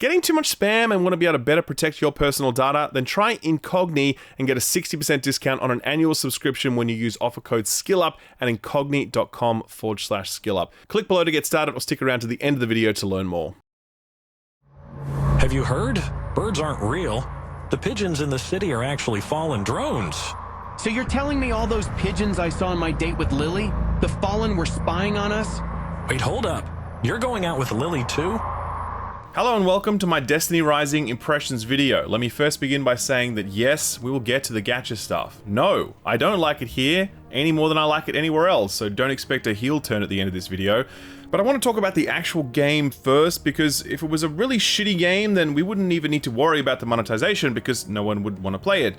Getting too much spam and want to be able to better protect your personal data? Then try Incogni and get a 60% discount on an annual subscription when you use offer code SKILLUP at incogni.com/skillup. Click below to get started or stick around to the end of the video to learn more. Have you heard? Birds aren't real. The pigeons in the city are actually fallen drones. So you're telling me all those pigeons I saw on my date with Lily, the Fallen, were spying on us? Wait, hold up. You're going out with Lily too? Hello and welcome to my Destiny Rising impressions video. Let me first begin by saying that yes, we will get to the gacha stuff. No, I don't like it here any more than I like it anywhere else, so don't expect a heel turn at the end of this video. But I want to talk about the actual game first, because if it was a really shitty game, then we wouldn't even need to worry about the monetization because no one would want to play it.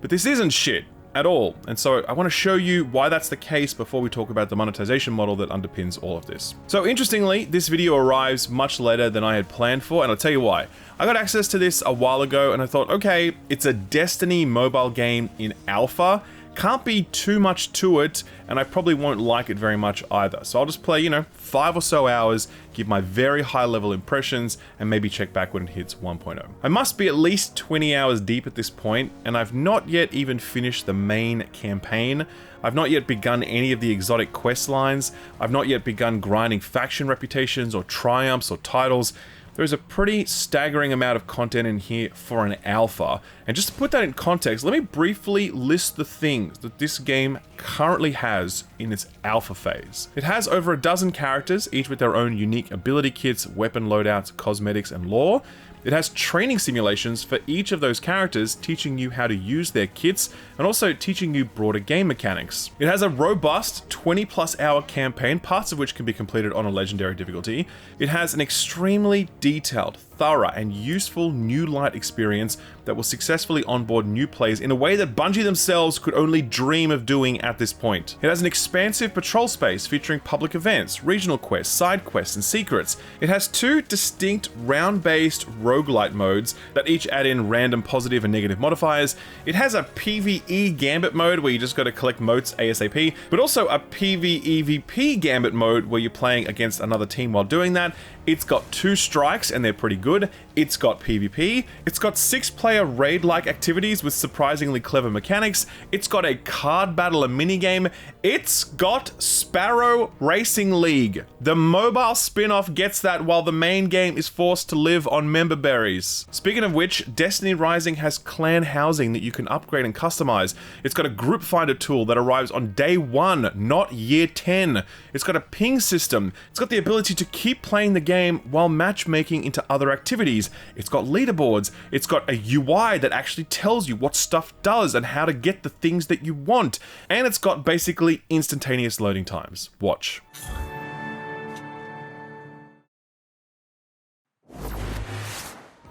But this isn't shit at all, and so I want to show you why that's the case before we talk about the monetization model that underpins all of this. So interestingly, this video arrives much later than I had planned for, and I'll tell you why. I got access to this a while ago and I thought, okay, it's a Destiny mobile game in alpha, can't be too much to it, and I probably won't like it very much either. So I'll just play, 5 or so hours, give my very high level impressions, and maybe check back when it hits 1.0. I must be at least 20 hours deep at this point, and I've not yet even finished the main campaign. I've not yet begun any of the exotic quest lines. I've not yet begun grinding faction reputations or triumphs or titles. There's a pretty staggering amount of content in here for an alpha. And just to put that in context, let me briefly list the things that this game currently has in its alpha phase. It has over a dozen characters, each with their own unique ability kits, weapon loadouts, cosmetics, and lore. It has training simulations for each of those characters, teaching you how to use their kits and also teaching you broader game mechanics. It has a robust 20+ hour campaign, parts of which can be completed on a legendary difficulty. It has an extremely detailed, thorough, and useful new light experience that will successfully onboard new players in a way that Bungie themselves could only dream of doing at this point. It has an expansive patrol space featuring public events, regional quests, side quests, and secrets. It has 2 distinct round-based roguelite modes that each add in random positive and negative modifiers. It has a PvE gambit mode where you just gotta collect motes ASAP, but also a PvEVP gambit mode where you're playing against another team while doing that. It's got 2 strikes and they're pretty good. It's got PvP. It's got 6-player raid-like activities with surprisingly clever mechanics. It's got a card battle and minigame. It's got Sparrow Racing League. The mobile spin-off gets that while the main game is forced to live on member berries. Speaking of which, Destiny Rising has clan housing that you can upgrade and customize. It's got a group finder tool that arrives on day 1, not year 10. It's got a ping system. It's got the ability to keep playing the game while matchmaking into other activities. It's got leaderboards. It's got a UI that actually tells you what stuff does and how to get the things that you want. And it's got basically instantaneous loading times. Watch.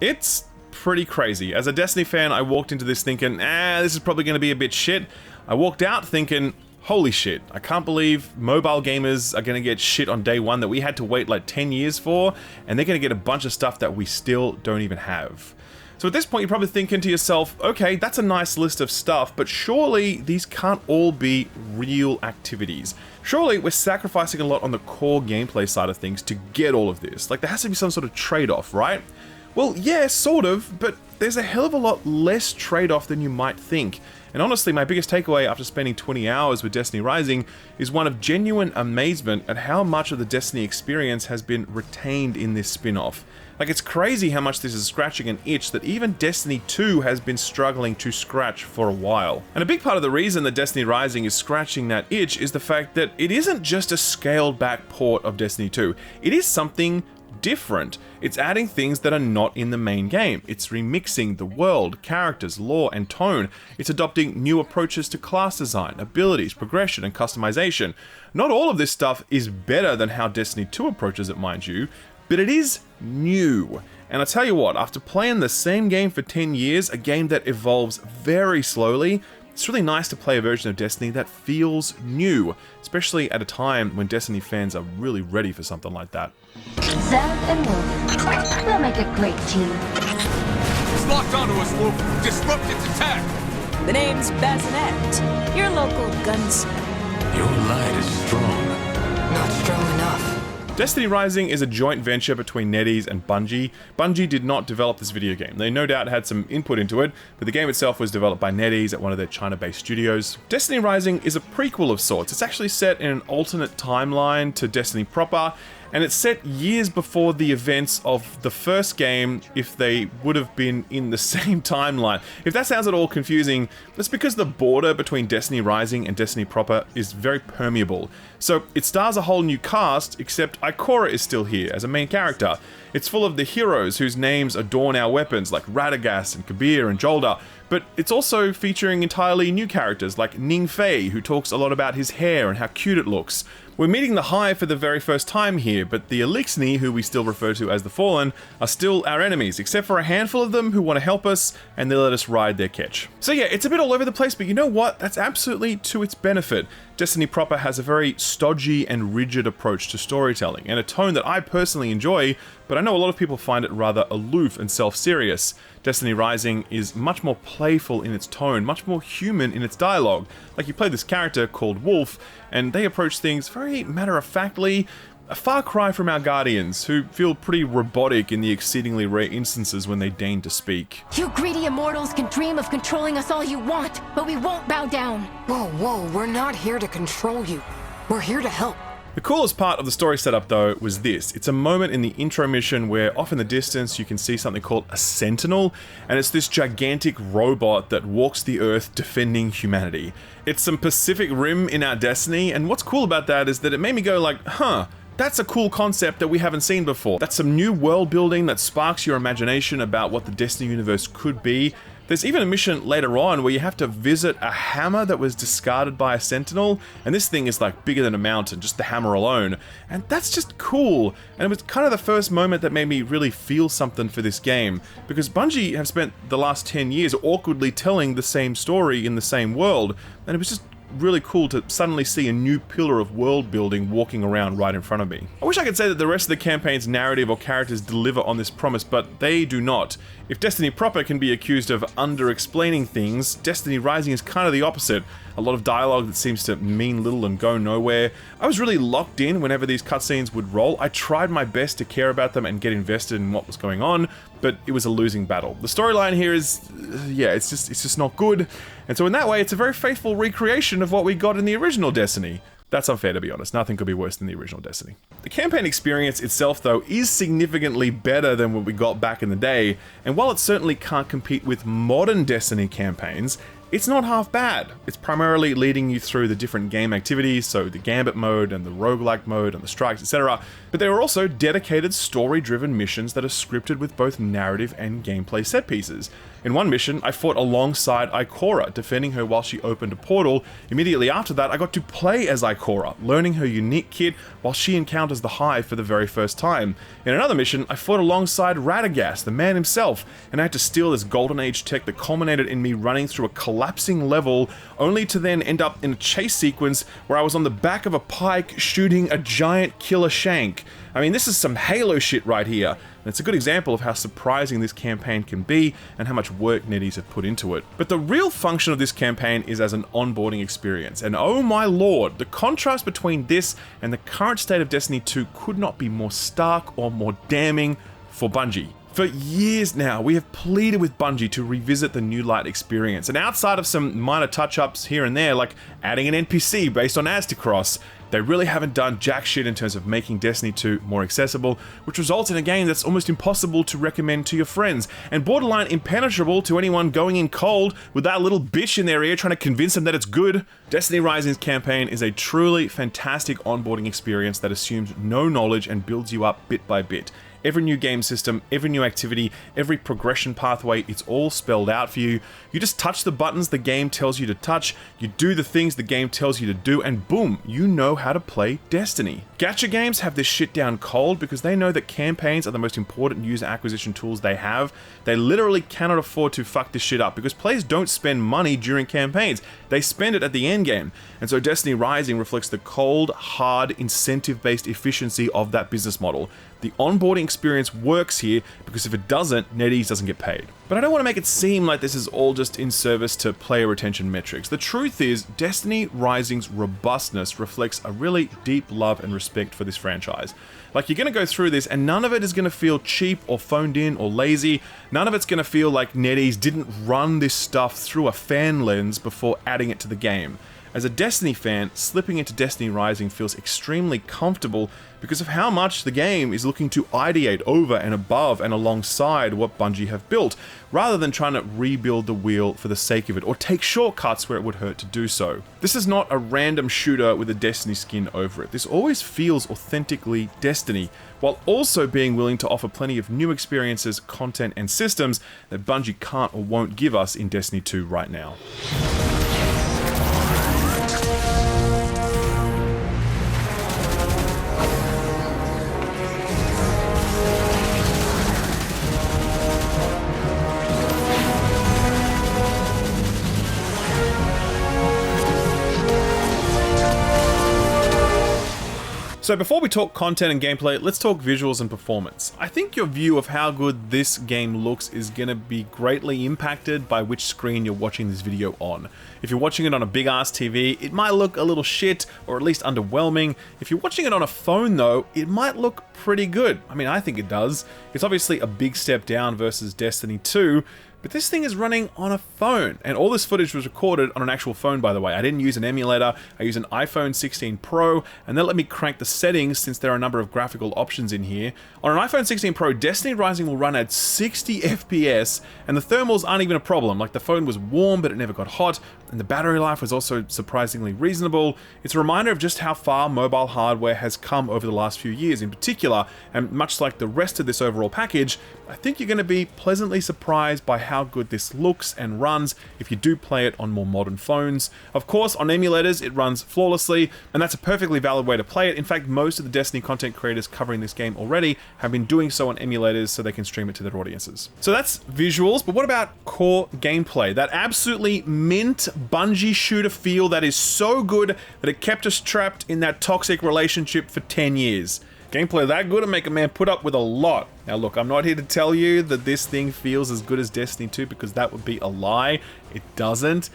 It's pretty crazy. As a Destiny fan, I walked into this thinking, this is probably going to be a bit shit. I walked out thinking, holy shit, I can't believe mobile gamers are going to get shit on day 1 that we had to wait like 10 years for, and they're going to get a bunch of stuff that we still don't even have. So at this point, you're probably thinking to yourself, okay, that's a nice list of stuff, but surely these can't all be real activities. Surely we're sacrificing a lot on the core gameplay side of things to get all of this. Like, there has to be some sort of trade-off, right? Well, yeah, sort of, but there's a hell of a lot less trade-off than you might think. And honestly, my biggest takeaway after spending 20 hours with Destiny Rising is one of genuine amazement at how much of the Destiny experience has been retained in this spin-off. Like, it's crazy how much this is scratching an itch that even Destiny 2 has been struggling to scratch for a while. And a big part of the reason that Destiny Rising is scratching that itch is the fact that it isn't just a scaled back port of Destiny 2. It is something different. It's adding things that are not in the main game. It's remixing the world, characters, lore, and tone. It's adopting new approaches to class design, abilities, progression, and customization. Not all of this stuff is better than how Destiny 2 approaches it, mind you, but it is new. And I tell you what, after playing the same game for 10 years, a game that evolves very slowly, it's really nice to play a version of Destiny that feels new, especially at a time when Destiny fans are really ready for something like that. Zeb and Wolf, we'll make a great team. It's locked onto us, Wolf. Disrupt its attack. The name's Bazinet, your local gunsmith. Your light is strong. Not strong enough. Destiny Rising is a joint venture between NetEase and Bungie. Bungie did not develop this video game. They no doubt had some input into it, but the game itself was developed by NetEase at one of their China-based studios. Destiny Rising is a prequel of sorts. It's actually set in an alternate timeline to Destiny proper, and it's set years before the events of the first game if they would have been in the same timeline. If that sounds at all confusing, that's because the border between Destiny Rising and Destiny proper is very permeable. So it stars a whole new cast, except Ikora is still here as a main character. It's full of the heroes whose names adorn our weapons like Radagast and Kabir and Jolda, but it's also featuring entirely new characters like Ning Fei, who talks a lot about his hair and how cute it looks. We're meeting the Hive for the very first time here, but the Elixni, who we still refer to as the Fallen, are still our enemies, except for a handful of them who want to help us, and they let us ride their catch. So yeah, it's a bit all over the place, but you know what? That's absolutely to its benefit. Destiny proper has a very stodgy and rigid approach to storytelling, and a tone that I personally enjoy, but I know a lot of people find it rather aloof and self-serious. Destiny Rising is much more playful in its tone, much more human in its dialogue. Like, you play this character called Wolf, and they approach things very matter-of-factly, a far cry from our Guardians, who feel pretty robotic in the exceedingly rare instances when they deign to speak. You greedy immortals can dream of controlling us all you want, but we won't bow down. Whoa, we're not here to control you. We're here to help. The coolest part of the story setup, though, was this. It's a moment in the intro mission where off in the distance you can see something called a Sentinel, and it's this gigantic robot that walks the earth defending humanity. It's some Pacific Rim in our Destiny, and what's cool about that is that it made me go like, huh, that's a cool concept that we haven't seen before. That's some new world building that sparks your imagination about what the Destiny universe could be. There's even a mission later on where you have to visit a hammer that was discarded by a Sentinel, and this thing is like bigger than a mountain, just the hammer alone, and that's just cool. And it was kind of the first moment that made me really feel something for this game, because Bungie have spent the last 10 years awkwardly telling the same story in the same world, and it was just really cool to suddenly see a new pillar of world building walking around right in front of me. I wish I could say that the rest of the campaign's narrative or characters deliver on this promise, but they do not. If Destiny proper can be accused of under-explaining things, Destiny Rising is kind of the opposite. A lot of dialogue that seems to mean little and go nowhere. I was really locked in whenever these cutscenes would roll. I tried my best to care about them and get invested in what was going on, but it was a losing battle. The storyline here is, yeah, it's just not good. And so in that way, it's a very faithful recreation of what we got in the original Destiny. That's unfair, to be honest. Nothing could be worse than the original Destiny. The campaign experience itself, though, is significantly better than what we got back in the day, and while it certainly can't compete with modern Destiny campaigns, it's not half bad. It's primarily leading you through the different game activities, so the Gambit mode and the roguelike mode and the strikes, etc. But there are also dedicated story-driven missions that are scripted with both narrative and gameplay set pieces. In one mission, I fought alongside Ikora, defending her while she opened a portal. Immediately after that, I got to play as Ikora, learning her unique kit while she encounters the Hive for the very first time. In another mission, I fought alongside Radagast, the man himself, and I had to steal this Golden Age tech that culminated in me running through a collapsing level, only to then end up in a chase sequence where I was on the back of a pike shooting a giant killer shank. I mean, this is some Halo shit right here, and it's a good example of how surprising this campaign can be and how much work NetEase have put into it. But the real function of this campaign is as an onboarding experience, and oh my lord, the contrast between this and the current state of Destiny 2 could not be more stark or more damning for Bungie. For years now, we have pleaded with Bungie to revisit the New Light experience, and outside of some minor touch-ups here and there, like adding an NPC based on Aztecross, they really haven't done jack shit in terms of making Destiny 2 more accessible, which results in a game that's almost impossible to recommend to your friends, and borderline impenetrable to anyone going in cold with that little bitch in their ear trying to convince them that it's good. Destiny Rising's campaign is a truly fantastic onboarding experience that assumes no knowledge and builds you up bit by bit. Every new game system, every new activity, every progression pathway, it's all spelled out for you. You just touch the buttons the game tells you to touch, you do the things the game tells you to do, and boom, you know how to play Destiny. Gacha games have this shit down cold because they know that campaigns are the most important user acquisition tools they have. They literally cannot afford to fuck this shit up because players don't spend money during campaigns. They spend it at the end game. And so Destiny Rising reflects the cold, hard, incentive-based efficiency of that business model. The onboarding experience works here because if it doesn't, NetEase doesn't get paid. But I don't want to make it seem like this is all just in service to player retention metrics. The truth is, Destiny Rising's robustness reflects a really deep love and respect for this franchise. Like, you're going to go through this and none of it is going to feel cheap or phoned in or lazy. None of it's going to feel like NetEase didn't run this stuff through a fan lens before adding it to the game. As a Destiny fan, slipping into Destiny Rising feels extremely comfortable because of how much the game is looking to ideate over and above and alongside what Bungie have built, rather than trying to rebuild the wheel for the sake of it, or take shortcuts where it would hurt to do so. This is not a random shooter with a Destiny skin over it. This always feels authentically Destiny, while also being willing to offer plenty of new experiences, content, and systems that Bungie can't or won't give us in Destiny 2 right now. So before we talk content and gameplay, let's talk visuals and performance. I think your view of how good this game looks is going to be greatly impacted by which screen you're watching this video on. If you're watching it on a big ass TV, it might look a little shit, or at least underwhelming. If you're watching it on a phone though, it might look pretty good. I mean, I think it does. It's obviously a big step down versus Destiny 2, but this thing is running on a phone, and all this footage was recorded on an actual phone, by the way. I didn't use an emulator, I used an iPhone 16 Pro, and that let me crank the settings since there are a number of graphical options in here. On an iPhone 16 Pro, Destiny Rising will run at 60 FPS, and the thermals aren't even a problem. Like, the phone was warm, but it never got hot, and the battery life was also surprisingly reasonable. It's a reminder of just how far mobile hardware has come over the last few years in particular, and much like the rest of this overall package, I think you're going to be pleasantly surprised by how good this looks and runs if you do play it on more modern phones. Of course, on emulators, it runs flawlessly, and that's a perfectly valid way to play it. In fact, most of the Destiny content creators covering this game already have been doing so on emulators so they can stream it to their audiences. So that's visuals, but what about core gameplay? That absolutely mint Bungie shooter feel that is so good that it kept us trapped in that toxic relationship for 10 years. Gameplay that good to make a man put up with a lot. Now look, I'm not here to tell you that this thing feels as good as Destiny 2 because that would be a lie. It doesn't.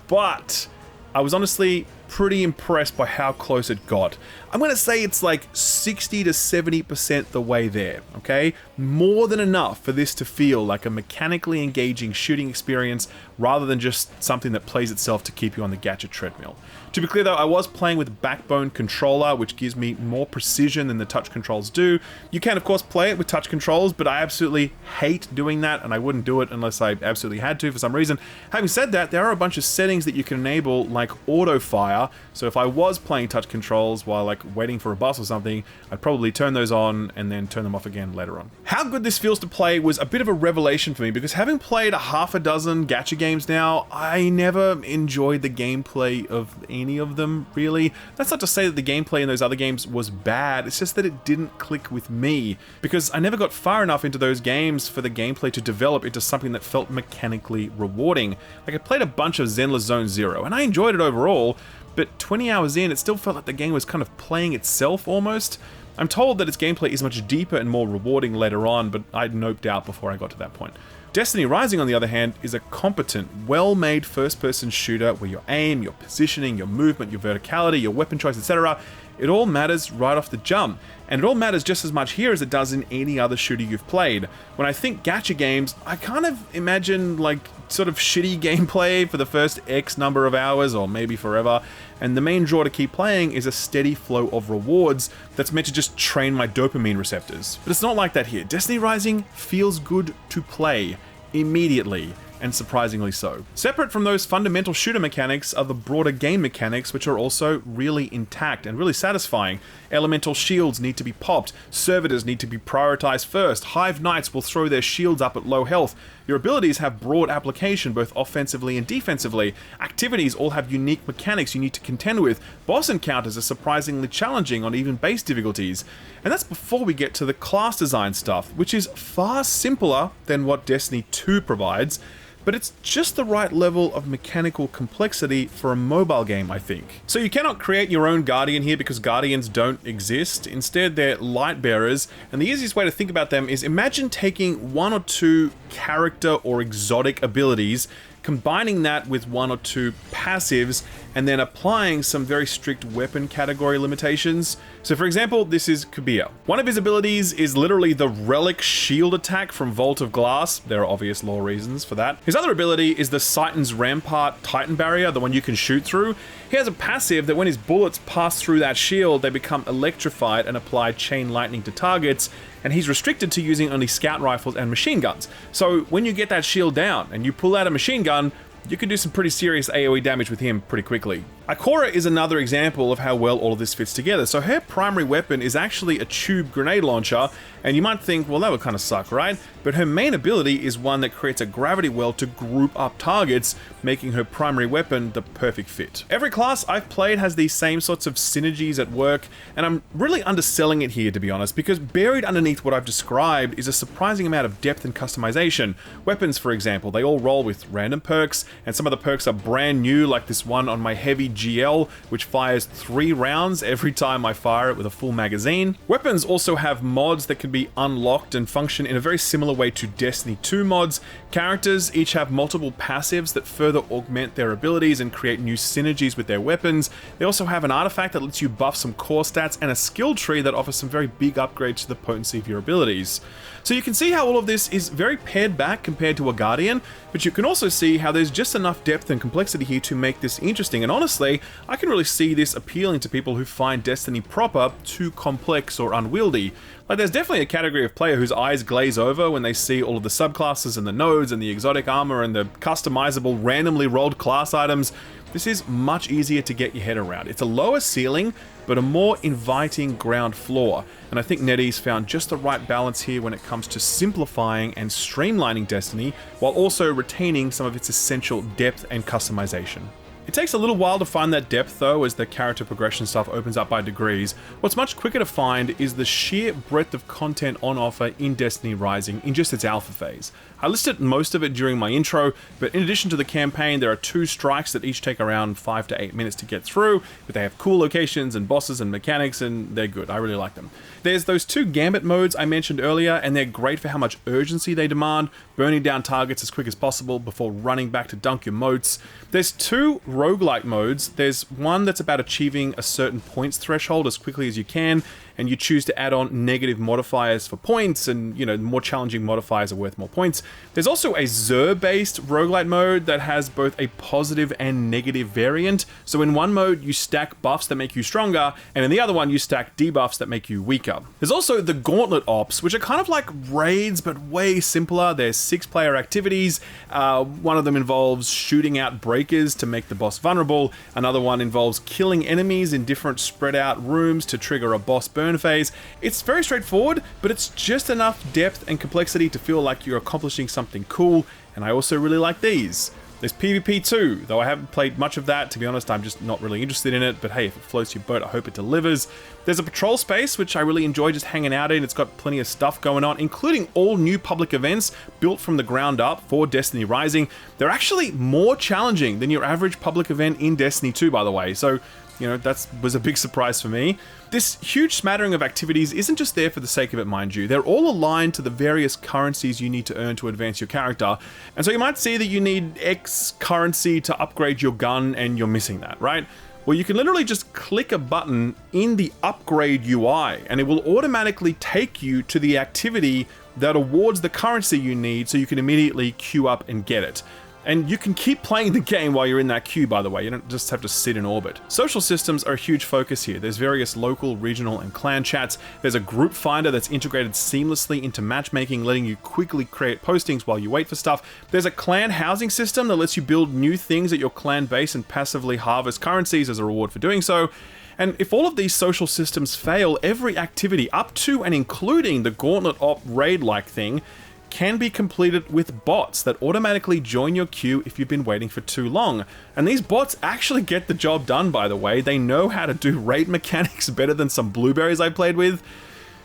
But I was honestly pretty impressed by how close it got. I'm going to say it's like 60 to 70% the way there, okay? More than enough for this to feel like a mechanically engaging shooting experience rather than just something that plays itself to keep you on the gacha treadmill. To be clear though, I was playing with a backbone controller, which gives me more precision than the touch controls do. You can of course play it with touch controls, but I absolutely hate doing that, and I wouldn't do it unless I absolutely had to for some reason. Having said that, there are a bunch of settings that you can enable, like auto fire. So if I was playing touch controls while like waiting for a bus or something, I'd probably turn those on and then turn them off again later on. How good this feels to play was a bit of a revelation for me, because having played a half a dozen gacha games now, I never enjoyed the gameplay of any of them, really. That's not to say that the gameplay in those other games was bad, it's just that it didn't click with me, because I never got far enough into those games for the gameplay to develop into something that felt mechanically rewarding. Like, I played a bunch of Zenless Zone Zero, and I enjoyed it overall, but 20 hours in, it still felt like the game was kind of playing itself almost. I'm told that its gameplay is much deeper and more rewarding later on, but I'd noped out before I got to that point. Destiny Rising, on the other hand, is a competent, well-made first-person shooter where your aim, your positioning, your movement, your verticality, your weapon choice, etc., it all matters right off the jump. And it all matters just as much here as it does in any other shooter you've played. When I think gacha games, I kind of imagine like sort of shitty gameplay for the first X number of hours, or maybe forever, and the main draw to keep playing is a steady flow of rewards that's meant to just train my dopamine receptors. But it's not like that here. Destiny Rising feels good to play immediately, and surprisingly so. Separate from those fundamental shooter mechanics are the broader game mechanics, which are also really intact and really satisfying. Elemental shields need to be popped, servitors need to be prioritized first, Hive Knights will throw their shields up at low health, your abilities have broad application both offensively and defensively, activities all have unique mechanics you need to contend with, boss encounters are surprisingly challenging on even base difficulties, and that's before we get to the class design stuff, which is far simpler than what Destiny 2 provides. but it's just the right level of mechanical complexity for a mobile game, I think. So you cannot create your own Guardian here because Guardians don't exist. Instead, they're light bearers, and the easiest way to think about them is imagine taking one or two character or exotic abilities, combining that with one or two passives, and then applying some very strict weapon category limitations. So for example, this is Kubia. One of his abilities is literally the relic shield attack from Vault of Glass. There are obvious lore reasons for that. His other ability is the Titan's Rampart Titan Barrier, the one you can shoot through. He has a passive that when his bullets pass through that shield, they become electrified and apply chain lightning to targets, and he's restricted to using only scout rifles and machine guns. So when you get that shield down and you pull out a machine gun, you can do some pretty serious AoE damage with him pretty quickly. Ikora is another example of how well all of this fits together. So her primary weapon is actually a tube grenade launcher, and you might think, well, that would kind of suck, right? But her main ability is one that creates a gravity well to group up targets, making her primary weapon the perfect fit. Every class I've played has these same sorts of synergies at work, and I'm really underselling it here, to be honest, because buried underneath what I've described is a surprising amount of depth and customization. Weapons, for example, they all roll with random perks, and some of the perks are brand new, like this one on my heavy GL, which fires 3 rounds every time I fire it with a full magazine. Weapons also have mods that can be unlocked and function in a very similar way to Destiny 2 mods. Characters each have multiple passives that further augment their abilities and create new synergies with their weapons. They also have an artifact that lets you buff some core stats and a skill tree that offers some very big upgrades to the potency of your abilities. So you can see how all of this is very pared back compared to a Guardian, but you can also see how there's just enough depth and complexity here to make this interesting, and honestly, I can really see this appealing to people who find Destiny proper too complex or unwieldy. Like, there's definitely a category of player whose eyes glaze over when they see all of the subclasses and the nodes and the exotic armor and the customizable randomly rolled class items. This is much easier to get your head around. It's a lower ceiling, but a more inviting ground floor, and I think NetEase found just the right balance here when it comes to simplifying and streamlining Destiny, while also retaining some of its essential depth and customization. It takes a little while to find that depth though, as the character progression stuff opens up by degrees. What's much quicker to find is the sheer breadth of content on offer in Destiny Rising in just its alpha phase. I listed most of it during my intro, but in addition to the campaign, there are 2 strikes that each take around 5 to 8 minutes to get through, but they have cool locations and bosses and mechanics, and they're good. I really like them. There's those 2 Gambit modes I mentioned earlier, and they're great for how much urgency they demand, burning down targets as quick as possible before running back to dunk your moats. There's 2 roguelike modes. There's one that's about achieving a certain points threshold as quickly as you can, and you choose to add on negative modifiers for points, and more challenging modifiers are worth more points. There's also a Xur-based roguelite mode that has both a positive and negative variant. So in one mode, you stack buffs that make you stronger, and in the other one, you stack debuffs that make you weaker. There's also the Gauntlet Ops, which are kind of like raids, but way simpler. There's 6-player activities. One of them involves shooting out breakers to make the boss vulnerable. Another one involves killing enemies in different spread out rooms to trigger a boss burn phase. It's very straightforward, but it's just enough depth and complexity to feel like you're accomplishing something cool, and I also really like these. There's PvP too, though I haven't played much of that. To be honest, I'm just not really interested in it, but hey, if it floats your boat, I hope it delivers. There's a patrol space, which I really enjoy just hanging out in. It's got plenty of stuff going on, including all new public events built from the ground up for Destiny Rising. They're actually more challenging than your average public event in Destiny 2, by the way, so that was a big surprise for me. This huge smattering of activities isn't just there for the sake of it, mind you. They're all aligned to the various currencies you need to earn to advance your character. And so you might see that you need X currency to upgrade your gun, and you're missing that, right? Well, you can literally just click a button in the upgrade UI, and it will automatically take you to the activity that awards the currency you need, so you can immediately queue up and get it. And you can keep playing the game while you're in that queue, by the way. You don't just have to sit in orbit. Social systems are a huge focus here. There's various local, regional, and clan chats. There's a group finder that's integrated seamlessly into matchmaking, letting you quickly create postings while you wait for stuff. There's a clan housing system that lets you build new things at your clan base and passively harvest currencies as a reward for doing so. And if all of these social systems fail, every activity, up to and including the Gauntlet Op raid-like thing, can be completed with bots that automatically join your queue if you've been waiting for too long. And these bots actually get the job done, by the way. They know how to do raid mechanics better than some blueberries I played with.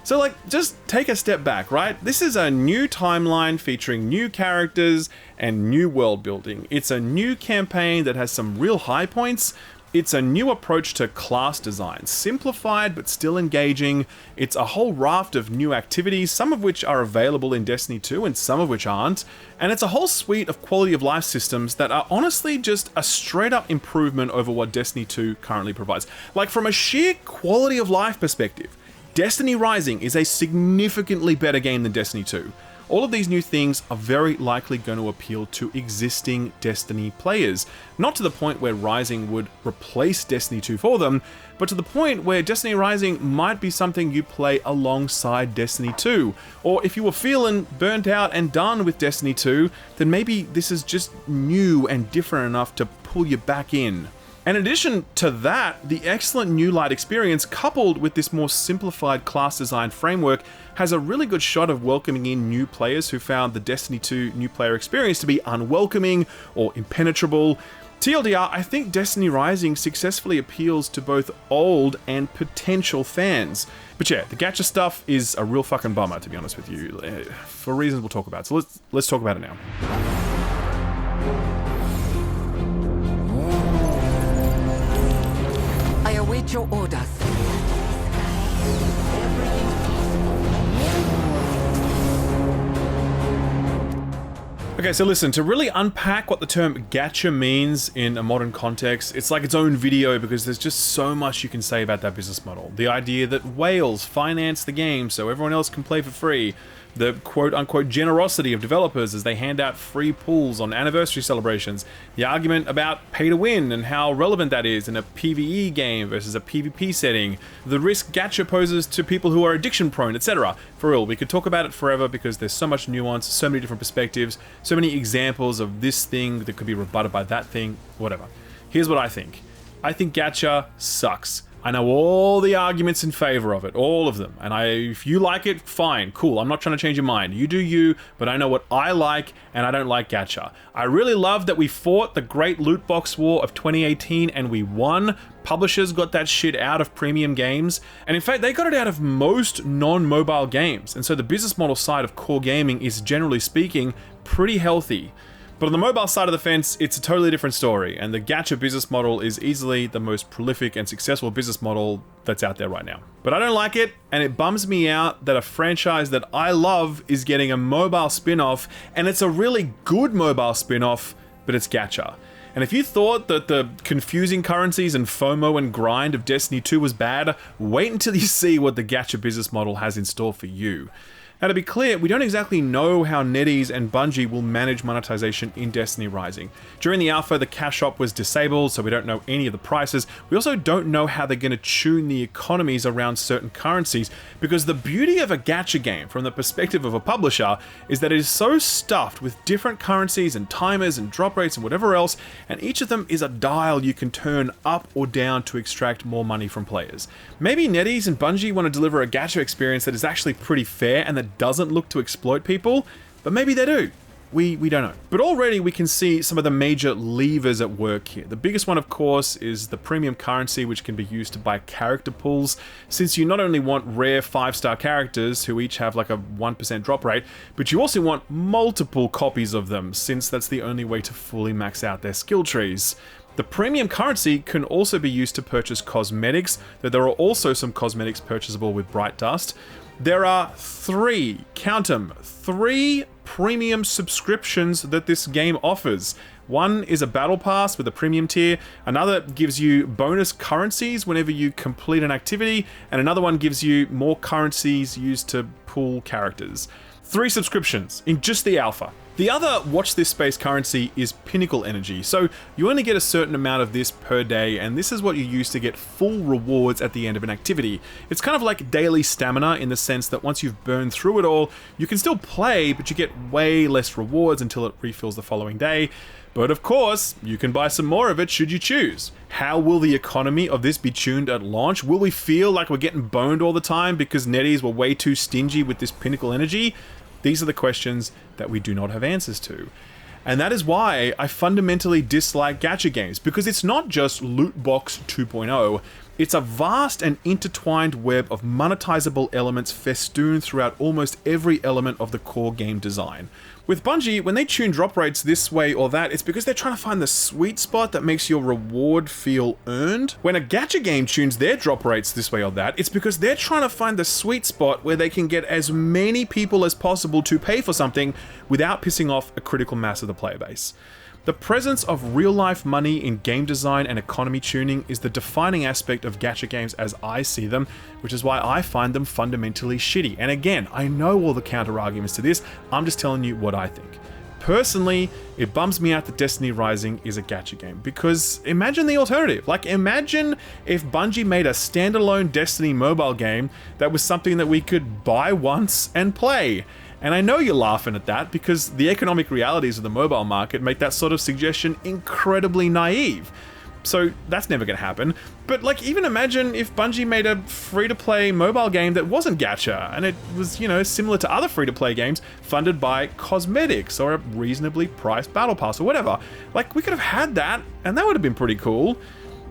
So like, just take a step back, right? This is a new timeline featuring new characters and new world building. It's a new campaign that has some real high points. It's a new approach to class design, simplified but still engaging. It's a whole raft of new activities, some of which are available in Destiny 2 and some of which aren't. And it's a whole suite of quality of life systems that are honestly just a straight up improvement over what Destiny 2 currently provides. Like, from a sheer quality of life perspective, Destiny Rising is a significantly better game than Destiny 2. All of these new things are very likely going to appeal to existing Destiny players. Not to the point where Rising would replace Destiny 2 for them, but to the point where Destiny Rising might be something you play alongside Destiny 2. Or if you were feeling burnt out and done with Destiny 2, then maybe this is just new and different enough to pull you back in. In addition to that, the excellent new light experience coupled with this more simplified class design framework has a really good shot of welcoming in new players who found the Destiny 2 new player experience to be unwelcoming or impenetrable. TLDR, I think Destiny Rising successfully appeals to both old and potential fans. But yeah, the gacha stuff is a real fucking bummer, to be honest with you, for reasons we'll talk about. So let's talk about it now. I await your orders. Okay, so listen, to really unpack what the term gacha means in a modern context, it's like its own video because there's just so much you can say about that business model. The idea that whales finance the game so everyone else can play for free. The quote-unquote generosity of developers as they hand out free pools on anniversary celebrations. The argument about pay-to-win and how relevant that is in a PvE game versus a PvP setting. The risk gacha poses to people who are addiction-prone, etc. For real, we could talk about it forever because there's so much nuance, so many different perspectives, so many examples of this thing that could be rebutted by that thing, whatever. Here's what I think. I think gacha sucks. I know all the arguments in favor of it, all of them. And if you like it, fine, cool. I'm not trying to change your mind. You do you, but I know what I like, and I don't like gacha. I really love that we fought the great loot box war of 2018 and we won. Publishers got that shit out of premium games. And in fact, they got it out of most non-mobile games. And so the business model side of core gaming is, generally speaking, pretty healthy. But on the mobile side of the fence, it's a totally different story, and the gacha business model is easily the most prolific and successful business model that's out there right now. But I don't like it, and it bums me out that a franchise that I love is getting a mobile spin-off, and it's a really good mobile spin-off, but it's gacha. And if you thought that the confusing currencies and FOMO and grind of Destiny 2 was bad, wait until you see what the gacha business model has in store for you. Now, to be clear, we don't exactly know how NetEase and Bungie will manage monetization in Destiny Rising. During the alpha, the cash shop was disabled, so we don't know any of the prices. We also don't know how they're going to tune the economies around certain currencies, because the beauty of a gacha game, from the perspective of a publisher, is that it is so stuffed with different currencies and timers and drop rates and whatever else, and each of them is a dial you can turn up or down to extract more money from players. Maybe NetEase and Bungie want to deliver a gacha experience that is actually pretty fair and that doesn't look to exploit people, but maybe they do. We don't know. But already we can see some of the major levers at work here. The biggest one, of course, is the premium currency, which can be used to buy character pools, since you not only want rare 5-star characters who each have like a 1% drop rate, but you also want multiple copies of them, since that's the only way to fully max out their skill trees. The premium currency can also be used to purchase cosmetics, though there are also some cosmetics purchasable with Bright Dust. There are three premium subscriptions that this game offers. One is a battle pass with a premium tier, another gives you bonus currencies whenever you complete an activity, and another one gives you more currencies used to pull characters. 3 subscriptions in just the alpha. The other watch this space currency is Pinnacle Energy, so you only get a certain amount of this per day, and this is what you use to get full rewards at the end of an activity. It's kind of like daily stamina in the sense that once you've burned through it all, you can still play, but you get way less rewards until it refills the following day. But of course, you can buy some more of it should you choose. How will the economy of this be tuned at launch? Will we feel like we're getting boned all the time because NetEase were way too stingy with this Pinnacle Energy? These are the questions that we do not have answers to. And that is why I fundamentally dislike gacha games, because it's not just loot box 2.0, It's a vast and intertwined web of monetizable elements festooned throughout almost every element of the core game design. With Bungie, when they tune drop rates this way or that, it's because they're trying to find the sweet spot that makes your reward feel earned. When a gacha game tunes their drop rates this way or that, it's because they're trying to find the sweet spot where they can get as many people as possible to pay for something without pissing off a critical mass of the player base. The presence of real-life money in game design and economy tuning is the defining aspect of gacha games as I see them, which is why I find them fundamentally shitty. And again, I know all the counter-arguments to this, I'm just telling you what I think. Personally, it bums me out that Destiny Rising is a gacha game, because imagine the alternative. Like, imagine if Bungie made a standalone Destiny mobile game that was something that we could buy once and play. And I know you're laughing at that because the economic realities of the mobile market make that sort of suggestion incredibly naive. So that's never going to happen. But like, even imagine if Bungie made a free-to-play mobile game that wasn't gacha, and it was, you know, similar to other free-to-play games funded by cosmetics or a reasonably priced battle pass or whatever. Like, we could have had that, and that would have been pretty cool.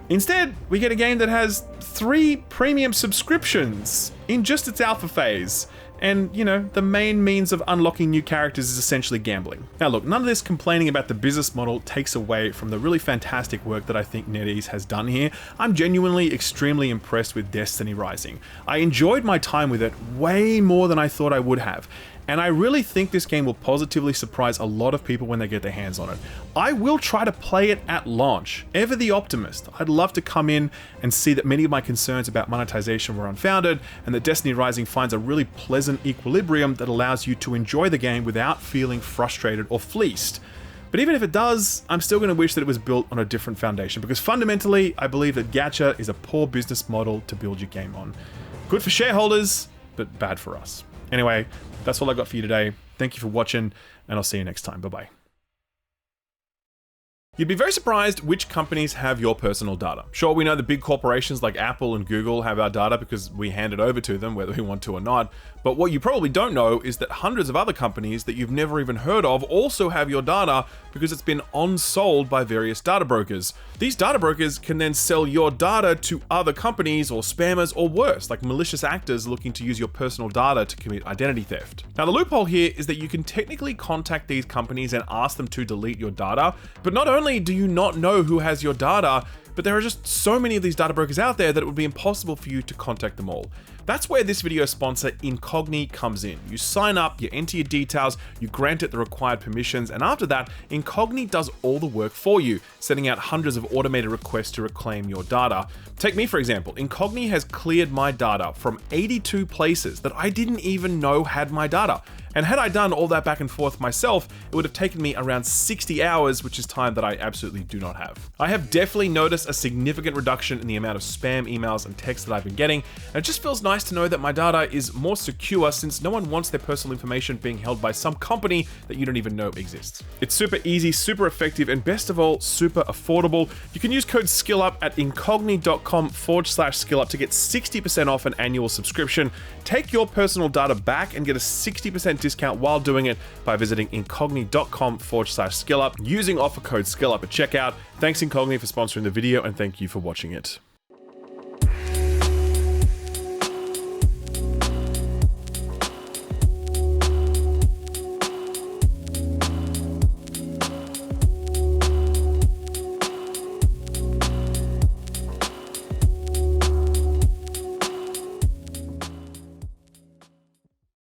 Instead, we get a game that has 3 premium subscriptions in just its alpha phase. And, you know, the main means of unlocking new characters is essentially gambling. Now look, none of this complaining about the business model takes away from the really fantastic work that I think NetEase has done here. I'm genuinely extremely impressed with Destiny Rising. I enjoyed my time with it way more than I thought I would have. And I really think this game will positively surprise a lot of people when they get their hands on it. I will try to play it at launch, ever the optimist. I'd love to come in and see that many of my concerns about monetization were unfounded, and that Destiny Rising finds a really pleasant equilibrium that allows you to enjoy the game without feeling frustrated or fleeced. But even if it does, I'm still going to wish that it was built on a different foundation, because fundamentally, I believe that gacha is a poor business model to build your game on. Good for shareholders, but bad for us. Anyway, that's all I got for you today. Thank you for watching, and I'll see you next time. Bye-bye. You'd be very surprised which companies have your personal data. Sure, we know the big corporations like Apple and Google have our data because we hand it over to them whether we want to or not, but what you probably don't know is that hundreds of other companies that you've never even heard of also have your data because it's been on-sold by various data brokers. These data brokers can then sell your data to other companies or spammers or worse, like malicious actors looking to use your personal data to commit identity theft. Now the loophole here is that you can technically contact these companies and ask them to delete your data, but not only do you not know who has your data, but there are just so many of these data brokers out there that it would be impossible for you to contact them all. That's where this video sponsor Incogni comes in. You sign up, you enter your details, you grant it the required permissions, and after that, Incogni does all the work for you, sending out hundreds of automated requests to reclaim your data. Take me for example, Incogni has cleared my data from 82 places that I didn't even know had my data. And had I done all that back and forth myself, it would have taken me around 60 hours, which is time that I absolutely do not have. I have definitely noticed a significant reduction in the amount of spam emails and texts that I've been getting, and it just feels nice to know that my data is more secure since no one wants their personal information being held by some company that you don't even know exists. It's super easy, super effective, and best of all, super affordable. You can use code SKILLUP at incogni.com/skillup to get 60% off an annual subscription. Take your personal data back and get a 60% discount while doing it by visiting incogni.com/skillup using offer code SKILLUP at checkout. Thanks Incogni for sponsoring the video, and thank you for watching it.